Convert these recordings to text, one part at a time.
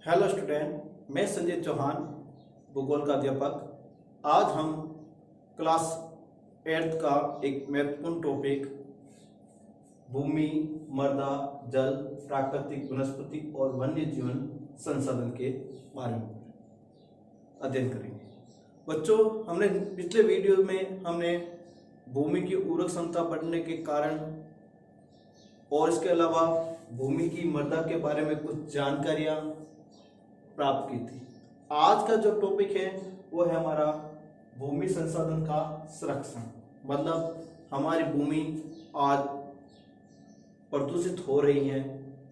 Hello student, मैं संजय चौहान, भूगोल का अध्यापक। आज हम क्लास 8th का एक महत्वपूर्ण टॉपिक भूमि, मृदा, जल, प्राकृतिक वनस्पति और वन्य जीवन संसाधन के बारे में अध्ययन करेंगे। बच्चों, हमने पिछले वीडियो में हमने भूमि की उर्वरक क्षमता बढ़ने के कारण और इसके अलावा भूमि की मृदा के बारे में कुछ जानकारियां प्राप्त की थी। आज का जो टॉपिक है वो है हमारा भूमि संसाधन का संरक्षण। मतलब हमारी भूमि आज प्रदूषित हो रही है,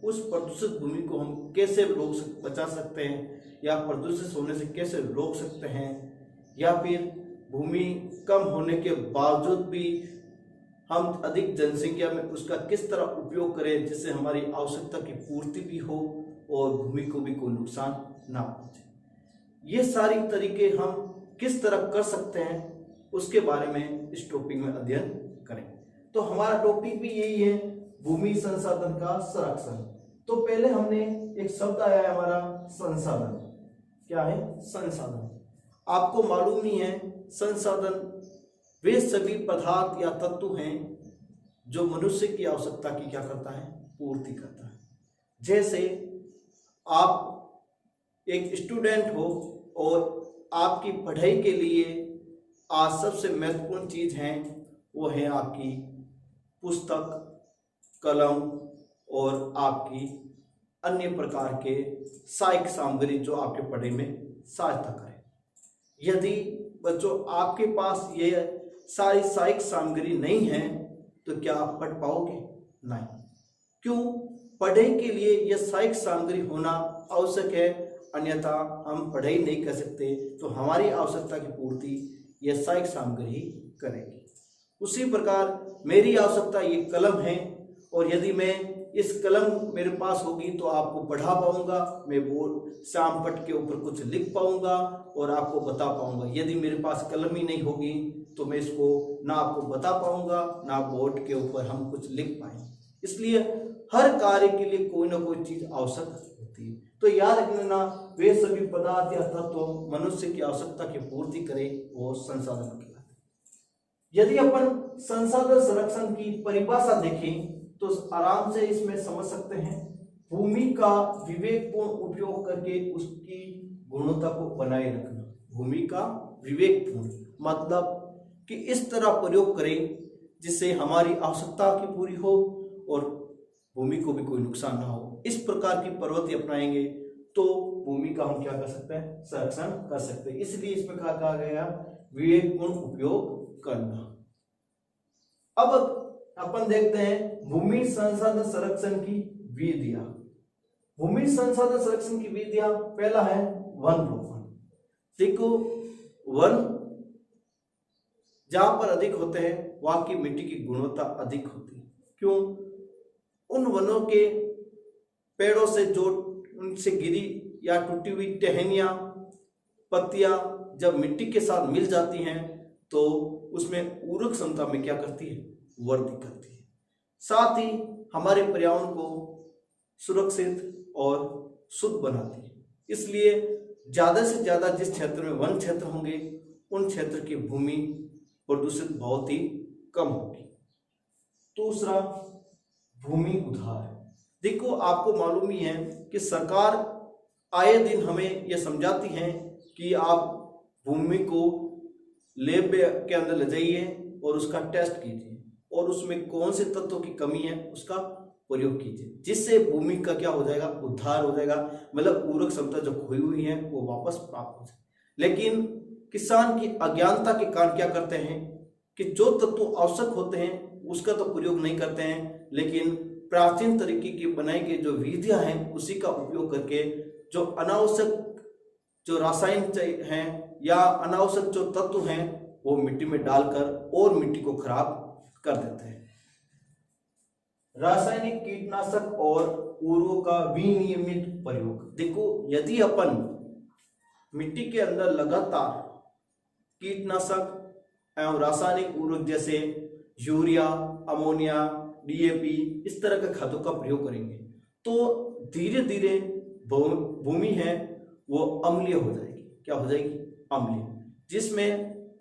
उस प्रदूषित भूमि को हम कैसे बचा सकते हैं, या प्रदूषित होने से कैसे रोक सकते हैं, या फिर भूमि कम होने के बावजूद भी हम अधिक जनसंख्या में उसका किस तरह उपयोग करें जिससे हमारी आवश्यकता की पूर्ति भी हो और भूमि को भी कोई नुकसान ना पहुंचे। ये सारी तरीके हम किस तरह कर सकते हैं उसके बारे में इस टॉपिक में अध्ययन करें। तो हमारा टॉपिक भी यही है, भूमि संसाधन का संरक्षण। तो पहले हमने एक शब्द आया है हमारा संसाधन। क्या है संसाधन? आपको मालूम ही है, संसाधन वे सभी पदार्थ या तत्व हैं जो मनुष्य की आवश्यकता की क्या करता है, पूर्ति करता है। जैसे आप एक स्टूडेंट हो और आपकी पढ़ाई के लिए आज सबसे महत्वपूर्ण चीज है वो है आपकी पुस्तक, कलम और आपकी अन्य प्रकार के सहायक सामग्री जो आपके पढ़ाई में सहायता करे। यदि बच्चों आपके पास ये सारी सहायक सामग्री नहीं है तो क्या आप पढ़ पाओगे? नहीं। क्यों? पढ़ाई के लिए यह सहायक सामग्री होना आवश्यक है, अन्यथा हम पढ़ाई नहीं कर सकते। तो हमारी आवश्यकता की पूर्ति यह सहायक सामग्री करेगी। उसी प्रकार मेरी आवश्यकता ये कलम है, और यदि मैं इस कलम मेरे पास होगी तो आपको पढ़ा पाऊंगा, मैं बोर्ड श्याम पट के ऊपर कुछ लिख पाऊंगा और आपको बता पाऊंगा। यदि मेरे पास कलम ही नहीं होगी तो मैं इसको ना आपको बता पाऊंगा ना बोर्ड के ऊपर हम कुछ लिख पाएंगे। इसलिए हर कार्य के लिए कोई ना कोई चीज आवश्यक होती है। तो याद रखना, वे सभी पदार्थ या तत्व मनुष्य की आवश्यकता की पूर्ति करे वो संसाधन कहलाते। यदि अपन संसाधन संरक्षण की परिभाषा देखें तो आराम से इसमें समझ सकते हैं, भूमि का विवेकपूर्ण उपयोग करके उसकी गुणवत्ता को बनाए रखना। भूमि का विवेकपूर्ण मतलब कि इस तरह प्रयोग करें जिससे हमारी आवश्यकता की पूरी हो और भूमि को भी कोई नुकसान ना हो। इस प्रकार की प्रवृत्ति अपनाएंगे तो भूमि का हम क्या कर सकते हैं, संरक्षण कर सकते हैं। इसलिए इसमें कहा गया विवेकपूर्ण उपयोग करना। अब अपन देखते हैं भूमि संसाधन संरक्षण की विधियां। भूमि संसाधन संरक्षण की विधियां, पहला है वन रोपण। देखो, वन जहां पर अधिक होते हैं वहां की मिट्टी की गुणवत्ता अधिक होती है। क्यों? उन वनों के पेड़ों से जो उनसे गिरी या टूटी हुई टहनियां, पत्तियां जब मिट्टी के साथ मिल जाती हैं तो उसमें उर्वरक क्षमता में क्या करती है, वृद्धि करती है। साथ ही हमारे पर्यावरण को सुरक्षित और शुद्ध बनाती है। इसलिए ज्यादा से ज्यादा जिस क्षेत्र में वन क्षेत्र होंगे उन क्षेत्र की भूमि प्रदूषित बहुत ही कम होगी। दूसरा, भूमि उधार। देखो, आपको मालूम ही है कि सरकार आए दिन हमें यह समझाती है कि आप भूमि को लैब के अंदर ले जाइए और उसका टेस्ट कीजिए और उसमें कौन से तत्वों की कमी है उसका प्रयोग कीजिए, जिससे भूमि का क्या हो जाएगा, उद्धार हो जाएगा। मतलब उर्वरक क्षमता जो खोई हुई है वो वापस प्राप्त हो जाए। लेकिन किसान की अज्ञानता के कारण क्या करते हैं कि जो तत्व आवश्यक होते हैं उसका तो प्रयोग नहीं करते हैं, लेकिन प्राचीन तरीके की बनाई गई जो विधियां हैं उसी का उपयोग करके जो अनावश्यक जो रासायनिक हैं या अनावश्यक जो तत्व हैं वो मिट्टी में डालकर और मिट्टी को खराब कर देते हैं। रासायनिक कीटनाशक और उर्वरकों का विनियमित प्रयोग। देखो, यदि अपन मिट्टी के अंदर लगातार कीटनाशक एवं रासायनिक उर्वरक जैसे यूरिया, अमोनिया, डीएपी इस तरह के खादों का प्रयोग करेंगे तो धीरे धीरे भूमि है वो अम्लीय हो जाएगी। क्या हो जाएगी? अम्लीय, जिसमें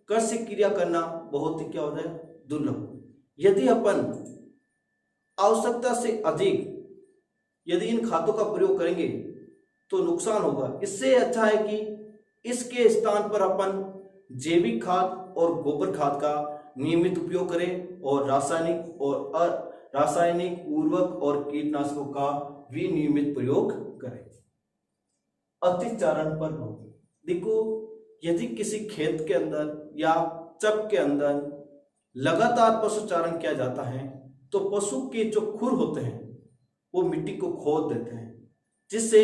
कृषि क्रिया करना बहुत ही क्या हो जाएगा? दुर्लभ। यदि अपन आवश्यकता से अधिक यदि इन खादों का प्रयोग करेंगे तो नुकसान होगा। इससे अच्छा है कि इसके स्थान पर अपन जैविक खाद और गोबर खाद का नियमित उपयोग करें और रासायनिक और अरासायनिक उर्वरक और कीटनाशकों का भी नियमित प्रयोग करें। अतिचारण पर रोक। देखो, यदि किसी खेत के अंदर या चक के अंदर लगातार पशुचारण किया जाता है तो पशु के जो खुर होते हैं वो मिट्टी को खोद देते हैं, जिससे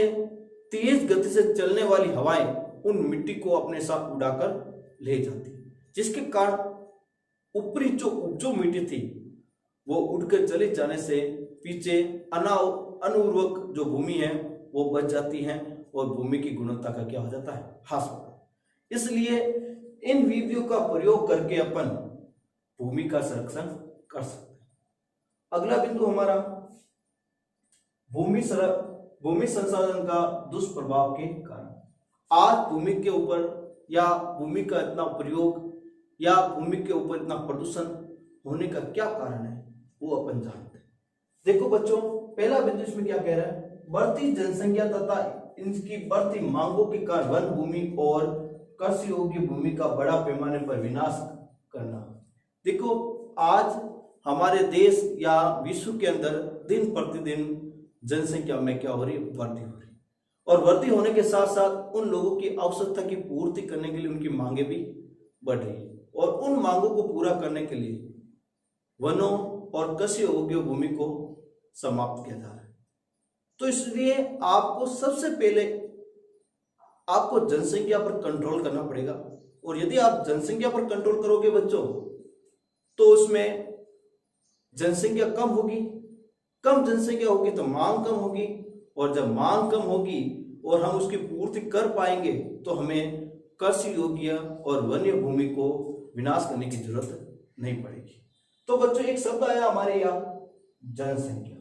तेज गति से चलने वाली हवाएं उन मिट्टी को अपने साथ उड़ाकर ले जाती, जिसके कारण ऊपरी जो मिट्टी थी वो उड़कर चले जाने से पीछे अनुर्वरक जो भूमि है वो बच जाती है और भूमि की गुणवत्ता का क्या हो जाता है? ह्रास होता है। इसलिए इन विधियों का प्रयोग करके अपन भूमि का संरक्षण कर सकते हैं। अगला बिंदु हमारा भूमि संसाधन का दुष्प्रभाव के कारण। आज भूमि के ऊपर या भूमि का इतना प्रयोग या भूमि के ऊपर इतना प्रदूषण होने का क्या कारण है वो अपन जानते हैं। देखो बच्चों, पहला बिंदु इसमें क्या कह रहा है? बढ़ती जनसंख्या तथा इनकी बढ़ती मांगों के कारण वन भूमि और कृषि योग्य भूमि का बड़ा पैमाने पर विनाश करना। देखो, आज हमारे देश या विश्व के अंदर दिन प्रतिदिन जनसंख्या में क्या हो रही है? वृद्धि हो रही है, और वृद्धि होने के साथ साथ उन लोगों की आवश्यकता की पूर्ति करने के लिए उनकी मांगे भी बढ़ रही है, और उन मांगों को पूरा करने के लिए वनों और कृषि योग्य भूमि को समाप्त किया जा रहा है। तो इसलिए आपको सबसे पहले आपको जनसंख्या पर कंट्रोल करना पड़ेगा, और यदि आप जनसंख्या पर कंट्रोल करोगे बच्चों तो उसमें जनसंख्या कम होगी, कम जनसंख्या होगी तो मांग कम होगी, और जब मांग कम होगी और हम उसकी पूर्ति कर पाएंगे तो हमें कृषि योग्य और वन्य भूमि को विनाश करने की जरूरत नहीं पड़ेगी। तो बच्चों, एक शब्द आया हमारे यहाँ, जनसंख्या।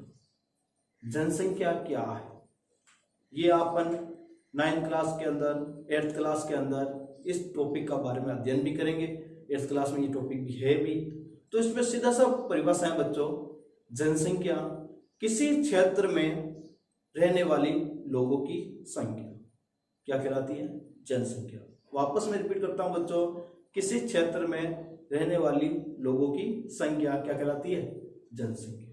जनसंख्या क्या है ये अपन 9th क्लास के अंदर 8th क्लास के अंदर इस टॉपिक का बारे में अध्ययन भी करेंगे। 8th क्लास में ये टॉपिक भी है भी। तो इसमें सीधा सा परिभाषा है बच्चों, जनसंख्या किसी क्षेत्र में रहने वाली लोगों की संख्या क्या कहलाती है? जनसंख्या। वापस मैं रिपीट करता हूं बच्चों, किसी क्षेत्र में रहने वाली लोगों की संख्या क्या कहलाती है? जनसंख्या।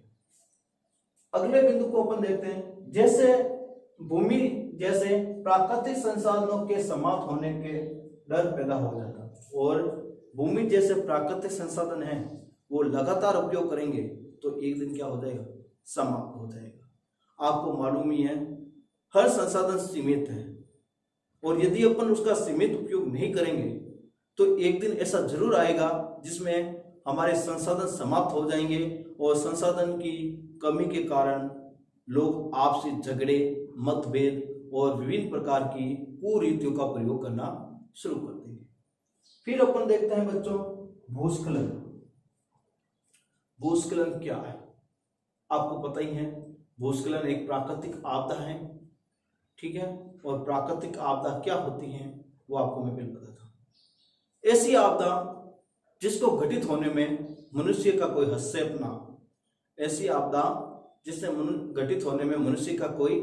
अगले बिंदु को अपन देखते हैं, जैसे भूमि जैसे प्राकृतिक संसाधनों के समाप्त होने के डर पैदा हो जाता, और भूमि जैसे प्राकृतिक संसाधन है वो लगातार उपयोग करेंगे तो एक दिन क्या हो जाएगा? समाप्त हो जाएगा। आपको मालूम ही है हर संसाधन सीमित है, और यदि अपन उसका सीमित उपयोग नहीं करेंगे तो एक दिन ऐसा जरूर आएगा जिसमें हमारे संसाधन समाप्त हो जाएंगे, और संसाधन की कमी के कारण लोग आपसी झगड़े, मतभेद और विभिन्न प्रकार की कुरीतियों का प्रयोग करना शुरू कर देंगे। फिर अपन देखते हैं बच्चों भूस्खलन। भूस्खलन क्या है? आपको पता ही है, भूस्खलन एक प्राकृतिक आपदा है, ठीक है। और प्राकृतिक आपदा क्या होती है वो आपको मैं पहले पता था। ऐसी आपदा जिसको घटित होने में मनुष्य का कोई हस्तक्षेप ना हो, ऐसी आपदा जिससे घटित होने में मनुष्य का कोई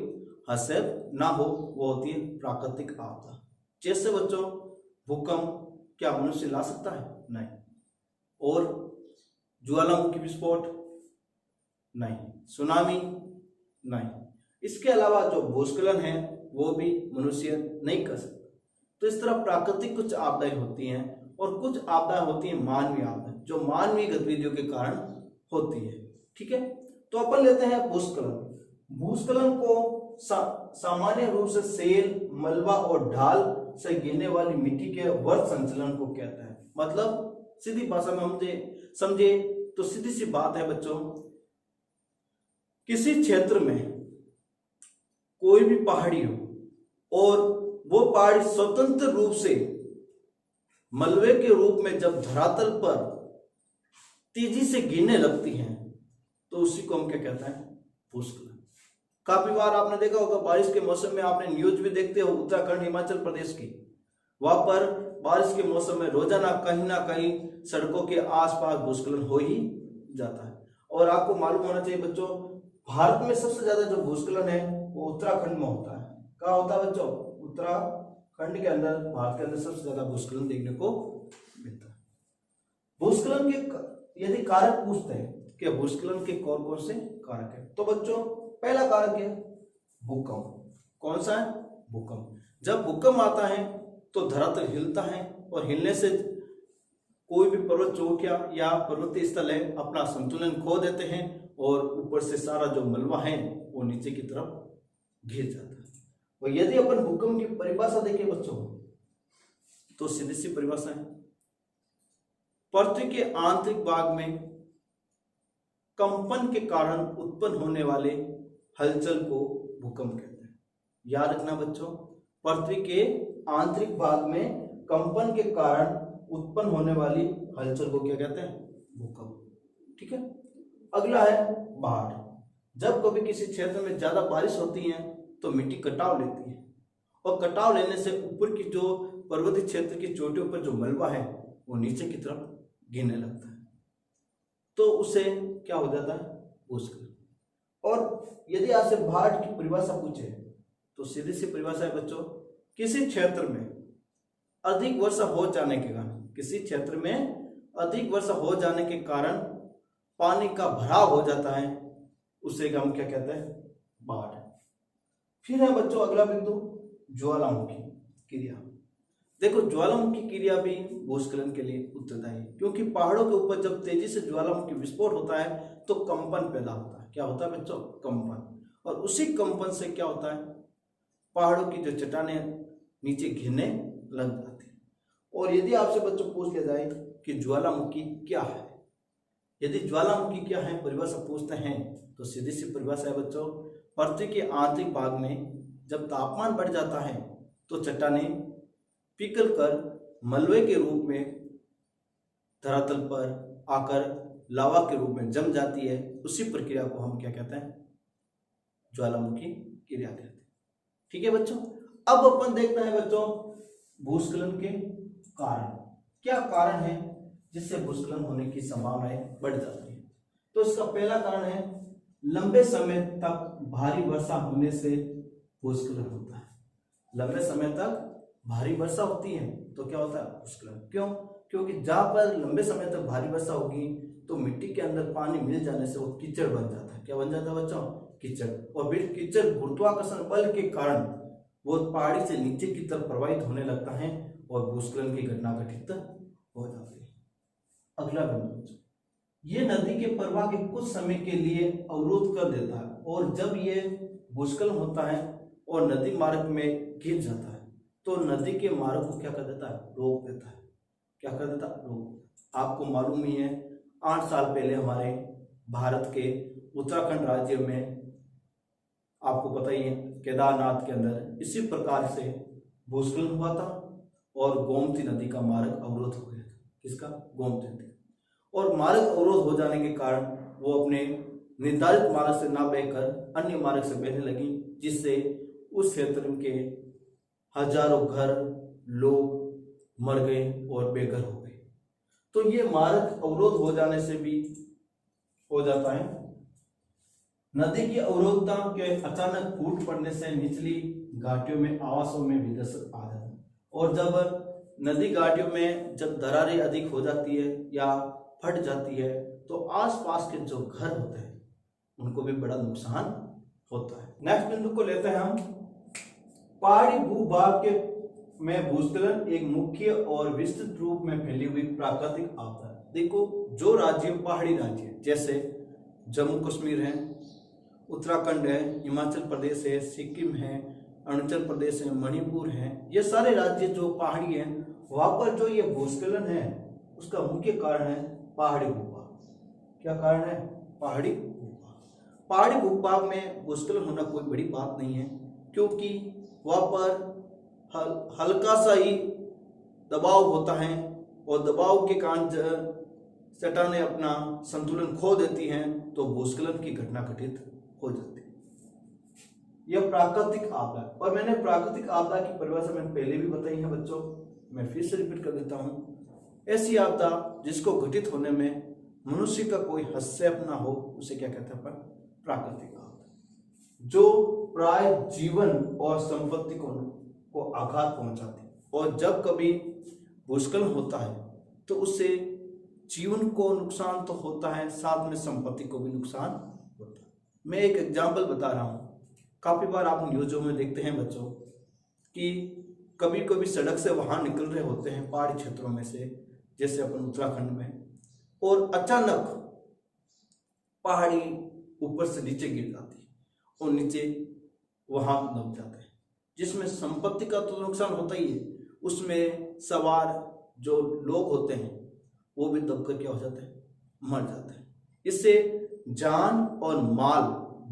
हस्तक्षेप ना हो, वो होती है प्राकृतिक आपदा। जैसे बच्चों भूकंप क्या मनुष्य ला सकता है? नहीं। और ज्वालामुखी विस्फोट? नहीं। सुनामी? नहीं। इसके अलावा जो भूस्खलन है वो भी मनुष्य नहीं कर सकता। तो इस तरह प्राकृतिक कुछ आपदाएं होती हैं, और कुछ आपदाएं होती हैं मानवीय आपदाएं, जो मानवीय गतिविधियों के कारण होती है, ठीक है। तो अपन लेते हैं भूस्खलन। भूस्खलन को सामान्य रूप से सेल, मलबा और ढाल से गिरने वाली मिट्टी के वर्त संचलन को कहता है। मतलब सीधी भाषा में हम समझे तो सीधी सी बात है बच्चों, किसी क्षेत्र में कोई भी पहाड़ी हो और वो पहाड़ी स्वतंत्र रूप से मलबे के रूप में जब धरातल पर तेजी से गिरने लगती हैं तो उसी को हम क्या कहते हैं? भूस्खलन। काफी बार आपने देखा होगा बारिश के मौसम में, आपने न्यूज भी देखते हो उत्तराखंड हिमाचल प्रदेश की, वहां पर बारिश के मौसम में रोजाना कहीं ना कहीं सड़कों के आसपास भूस्खलन हो ही जाता है। और आपको मालूम होना चाहिए बच्चों, भारत में सबसे ज्यादा जो भूस्खलन है वो उत्तराखंड में होता है। कहाँ होता है बच्चों? उत्तराखंड के अंदर, भारत के अंदर सबसे ज्यादा भूस्खलन देखने को मिलता है। भूस्खलन के यदि कारक पूछते हैं कि भूस्खलन के कौन कौन से कारक है, तो बच्चों पहला कारक है भूकंप। कौन सा है? भूकंप। जब भूकंप आता है तो धरातल हिलता है, और हिलने से कोई भी पर्वत चोटियां या पर्वतीय स्थल है अपना संतुलन खो देते हैं, और ऊपर से सारा जो मलबा है वो नीचे की तरफ गिर जाता है। और यदि अपन भूकंप की परिभाषा देखें बच्चों, तो सीधी सी परिभाषा है, पृथ्वी के आंतरिक भाग में कंपन के कारण उत्पन्न होने वाले हलचल को भूकंप कहते हैं। याद रखना बच्चों, पृथ्वी के आंतरिक भाग में कंपन के कारण उत्पन्न होने वाली हलचल को क्या कहते हैं? भूकंप। ठीक है। अगला है बाढ़। जब कभी किसी क्षेत्र में ज्यादा बारिश होती है तो मिट्टी कटाव लेती है, और कटाव लेने से ऊपर की जो पर्वतीय क्षेत्र की चोटियों पर जो मलबा है वो नीचे की तरफ गिरने लगता है, तो उससे क्या हो जाता है? भूस्खलन। और यदि आपसे बाढ़ की परिभाषा पूछे तो सीधी सी परिभाषा है बच्चों, किसी क्षेत्र में अधिक वर्षा हो जाने के कारण, किसी क्षेत्र में अधिक वर्षा हो जाने के कारण पानी का भराव हो जाता है, उसे हम क्या कहते हैं? बाढ़। फिर है बच्चों अगला बिंदु, ज्वालामुखी क्रिया। देखो, ज्वालामुखी क्रिया भी भूस्खलन के लिए उत्तरदायी है, क्योंकि पहाड़ों के ऊपर जब तेजी से ज्वालामुखी विस्फोट होता है तो कंपन पैदा होता है। क्या होता है बच्चों? कंपन। और उसी कंपन से क्या होता है? पहाड़ों की जो चट्टानें नीचे गिरने लग जाती है। और यदि आपसे बच्चों पूछ लिया जाए कि ज्वालामुखी क्या है, यदि ज्वालामुखी क्या है परिभाषा पूछते हैं, तो सीधी सी परिभाषा है बच्चों, पृथ्वी के आंतरिक भाग में जब तापमान बढ़ जाता है तो चट्टानें पिघल कर मलबे के रूप में धरातल पर आकर लावा के रूप में जम जाती है। उसी प्रक्रिया को हम क्या कहते हैं? ज्वालामुखी क्रिया कहते हैं। ठीक है बच्चों। अब अपन देखते हैं बच्चों भूस्खलन के कारण। क्या कारण है जिससे भूस्खलन होने की संभावनाएं बढ़ जाती है? तो इसका पहला कारण है लंबे समय तक भारी वर्षा होने से भूस्खलन होता है। लंबे समय तक भारी वर्षा होती है तो क्या होता है? भूस्खलन। क्यों? क्योंकि जहां पर लंबे समय तक भारी वर्षा होगी तो मिट्टी के अंदर पानी मिल जाने से वो कीचड़ बन जाता है। क्या बन जाता है बच्चों? कीचड़। और फिर कीचड़ गुरुत्वाकर्षण बल के कारण वो पहाड़ी से नीचे की तरफ प्रवाहित होने लगता है और भूस्खलन की घटना घटित हो जाती है। अगला बिंदु, ये नदी के प्रवाह के कुछ समय के लिए अवरोध कर देता है, और जब ये भूस्खलन होता है और नदी मार्ग में गिर जाता है तो नदी के मार्ग को क्या कर देता है? रोक देता है। क्या कर देता है? रोक। आपको मालूम ही है 8 साल पहले हमारे भारत के उत्तराखंड राज्य में, आपको पता ही है, केदारनाथ के अंदर इसी प्रकार से भूस्खलन हुआ था और गोमती नदी का मार्ग अवरोध हो गया था। किसका? गोमती नदी। और मार्ग अवरोध हो जाने के कारण वो अपने निर्धारित मार्ग से ना बहकर अन्य मार्ग से बहने लगी, जिससे उस क्षेत्र के हजारों घर, लोग मर गए और बेघर हो गए। तो ये मार्ग अवरोध हो जाने से भी हो जाता है। नदी की अवरोधता के अचानक फूट पड़ने से निचली घाटियों में आवासों में भी दस्तक आ जाता है, और जब नदी घाटियों में जब दरारें अधिक हो जाती है या फट जाती है तो आसपास के जो घर होते हैं उनको भी बड़ा नुकसान होता है। नेक्स्ट बिंदु को लेते हैं हम, पहाड़ी भूभाग के में भूस्खलन एक मुख्य और विस्तृत रूप में फैली हुई प्राकृतिक आपदा है। देखो, जो राज्य पहाड़ी राज्य जैसे जम्मू कश्मीर है, उत्तराखंड है, हिमाचल प्रदेश है, सिक्किम है, अरुणाचल प्रदेश है, मणिपुर है, ये सारे राज्य जो पहाड़ी हैं, वहां पर जो ये भूस्खलन है उसका मुख्य कारण है पहाड़ी भूभाग। क्या कारण है? पहाड़ी भूभाग। पहाड़ी भूभाग में भूस्खलन होना कोई बड़ी बात नहीं है, क्योंकि वहां पर हल्का सा ही दबाव होता है और दबाव के कारण चट्टानें अपना संतुलन खो देती हैं तो भूस्खलन की घटना घटित हो जाती है। यह प्राकृतिक आपदा है। और मैंने प्राकृतिक आपदा की परिभाषा मैंने पहले भी बताई है बच्चों, मैं फिर से रिपीट कर देता हूँ। ऐसी आपदा जिसको घटित होने में मनुष्य का कोई हस्तक्षेप ना हो, उसे क्या कहते हैं अपन? प्राकृतिक आपदा। जो प्राय जीवन और संपत्ति को आघात पहुंचाती है। और जब कभी भूस्खलन होता है तो उससे जीवन को नुकसान तो होता है, साथ में संपत्ति को भी नुकसान होता है। मैं एक एग्जाम्पल बता रहा हूँ। काफी बार आप न्यूज़ों में देखते हैं बच्चों कि कभी कभी सड़क से वाहन निकल रहे होते हैं पहाड़ी क्षेत्रों में से, जैसे अपन उत्तराखंड में, और अचानक पहाड़ी ऊपर से नीचे गिर जाती है और नीचे वाहन दब जाते हैं, जिसमें संपत्ति का तो नुकसान होता ही है, उसमें सवार जो लोग होते हैं वो भी दबकर क्या हो जाते हैं? मर जाते हैं। इससे जान और माल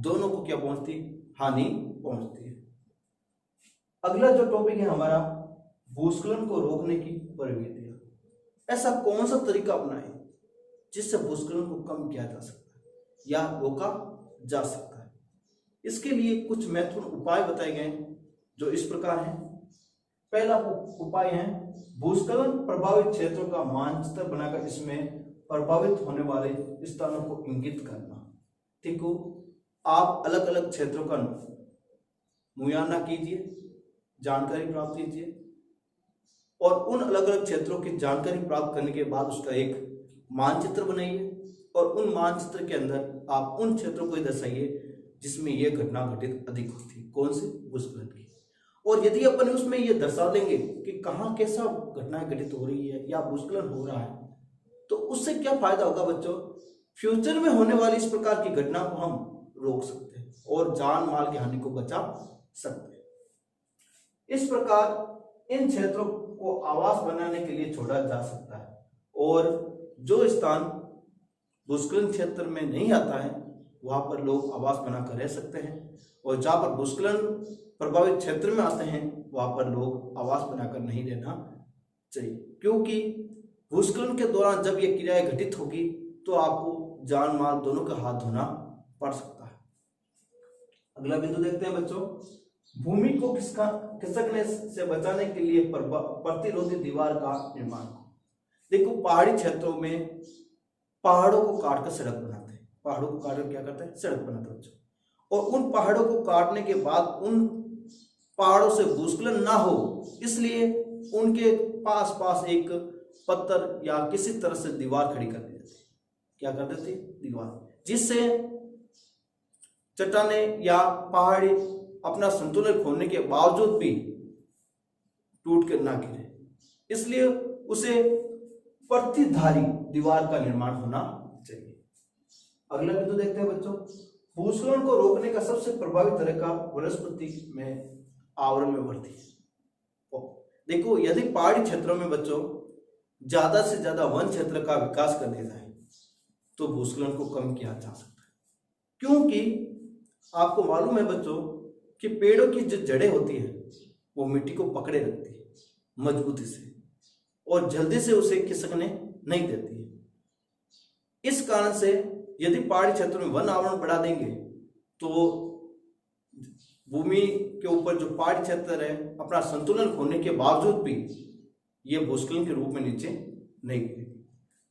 दोनों को क्या पहुंचती? हानि पहुंचती है। अगला जो टॉपिक है हमारा, भूस्खलन को रोकने की प्रविधियां। ऐसा कौन सा तरीका अपनाएं जिससे भूस्खलन को कम किया जा सकता है या रोका जा सकता है? इसके लिए कुछ महत्वपूर्ण उपाय बताए गए जो इस प्रकार हैं। पहला उपाय है भूस्खलन प्रभावित क्षेत्रों का मानचित्र बनाकर इसमें प्रभावित होने वाले स्थानों को इंगित करना। ठीक हो, आप अलग अलग क्षेत्रों का मुआयना कीजिए, जानकारी प्राप्त कीजिए, और उन अलग अलग क्षेत्रों की जानकारी प्राप्त करने के बाद उसका एक मानचित्र बनाइए, और उन मानचित्र के अंदर आप उन क्षेत्रों को दर्शाइए जिसमें यह घटना घटित अधिक होती है। कौन सी? भूस्खलन की। और यदि अपन उसमें ये दर्शा देंगे कि कहाँ कैसा घटनाएं घटित हो रही है या भूस्खलन हो रहा है, तो उससे क्या फायदा होगा बच्चों? फ्यूचर में होने वाली इस प्रकार की घटना को हम रोक सकते हैं और जान माल की हानि को बचा सकते हैं। इस प्रकार इन क्षेत्रों को आवास बनाने के लिए छोड़ा जा सकता है, और जो स्थान भूस्खलन क्षेत्र में नहीं आता है वहां पर लोग आवास बनाकर रह सकते हैं, और जहां पर भूस्खलन प्रभावित क्षेत्र में आते हैं वहां पर लोग आवास बनाकर नहीं रहना चाहिए, क्योंकि भूस्खलन के दौरान जब ये क्रियाएं घटित होगी तो आपको जान माल दोनों का हाथ धोना पड़ सकता है। अगला बिंदु देखते हैं बच्चों, भूमि को खिसकने से बचाने के लिए प्रतिरोधी दीवार का निर्माण। देखो, पहाड़ी क्षेत्रों में पहाड़ों को काटकर सड़क बनाते हैं, पहाड़ों को काटकर क्या करते हैं? सड़क बनाते हैं बच्चों। और उन पहाड़ों को काटने के बाद उन पहाड़ों से भूस्खलन ना हो, इसलिए उनके पास एक पत्थर या किसी तरह से दीवार खड़ी कर दी जाती है। क्या कर देती? दीवार, जिससे चट्टाने या पहाड़ी अपना संतुलन खोने के बावजूद भी टूट कर ना गिरे, इसलिए उसे प्रतिधारी दीवार का निर्माण होना चाहिए। अगला बिंदु देखते हैं बच्चों, भूस्खलन को रोकने का सबसे प्रभावी तरीका वनस्पति में आवरण में वृद्धि है। देखो, यदि पहाड़ी क्षेत्रों में बच्चों ज्यादा से ज्यादा वन क्षेत्र का विकास कर दिया जाए तो भूस्खलन को कम किया जा सकता है, क्योंकि आपको मालूम है बच्चों कि पेड़ों की जो जड़ें होती है वो मिट्टी को पकड़े रखती है मजबूती से, और जल्दी से उसे खिसकने नहीं देती है। इस कारण से यदि पहाड़ी क्षेत्रों में वन आवरण बढ़ा देंगे तो भूमि के ऊपर जो पहाड़ी क्षेत्र है अपना संतुलन खोने के बावजूद भी ये भूस्खलन के रूप में नीचे नहीं गिरेगी।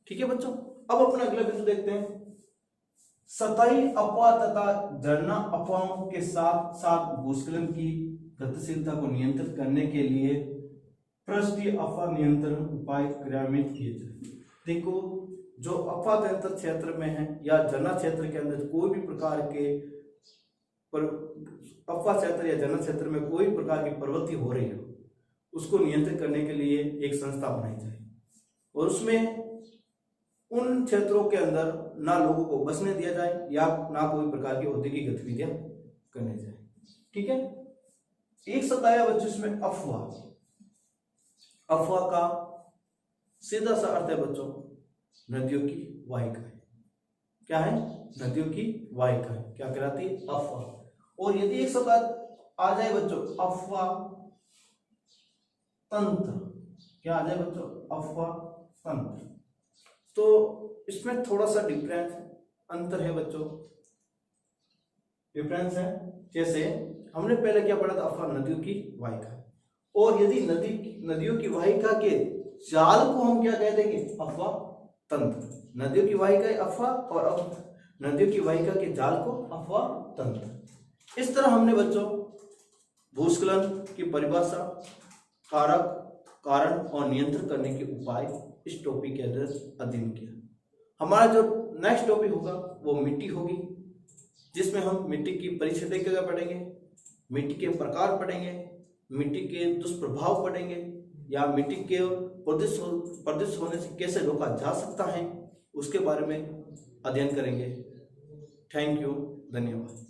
ठीक है बच्चों, अब अपना अगला बिंदु देखते हैं, सतही अपवाह तथा झरना अफवाहों के साथ साथ भूस्खलन की गतिशीलता को नियंत्रित करने के लिए पृष्ठीय अफवाह नियंत्रण उपाय क्रियान्वित किए जाए। देखो, जो अफवाह तंत्र क्षेत्र में है या झरना क्षेत्र के अंदर कोई भी प्रकार के अफवाह क्षेत्र या झरना क्षेत्र में कोई प्रकार की प्रवृत्ति हो रही हो, उसको नियंत्रित करने के लिए एक संस्था बनाई जाए, और उसमें उन क्षेत्रों के अंदर ना लोगों को बसने दिया जाए या ना कोई प्रकार की औद्योगिक गतिविधियां करने जाए। ठीक है, एक सताया बच्चों इसमें अफवाह। अफवाह का सीधा सा अर्थ है बच्चों नदियों की वाहिकाएं। क्या है? नदियों की वाहिकाएं क्या कहलाती है? अफवाह। और यदि एक शब्द आ जाए बच्चों अफवाह तंत्र, क्या आ जाए बच्चों? अफवाह तंत्र, तो इसमें थोड़ा सा डिफरेंस अंतर है बच्चों। डिफरेंस है। जैसे हमने पहले क्या पढ़ा था, अफवाह नदियों की वाहिका, और यदि नदियों की वाहिका के जाल को हम क्या कह देंगे, अफवाह तंत्र। नदियों की वाहिका अफवाह और अब नदियों की वाहिका के जाल को अफवाह तंत्र। इस तरह हमने बच्चों भूस्खलन की परिभाषा, कारक, कारण और नियंत्रण करने के उपाय इस टॉपिक के अंदर अध्ययन किया। हमारा जो नेक्स्ट टॉपिक होगा वो मिट्टी होगी, जिसमें हम मिट्टी की परिस्थितियां पढ़ेंगे, मिट्टी के प्रकार पढ़ेंगे, मिट्टी के दुष्प्रभाव पढ़ेंगे, या मिट्टी के प्रदूषित होने से कैसे रोका जा सकता है, उसके बारे में अध्ययन करेंगे। थैंक यू, धन्यवाद।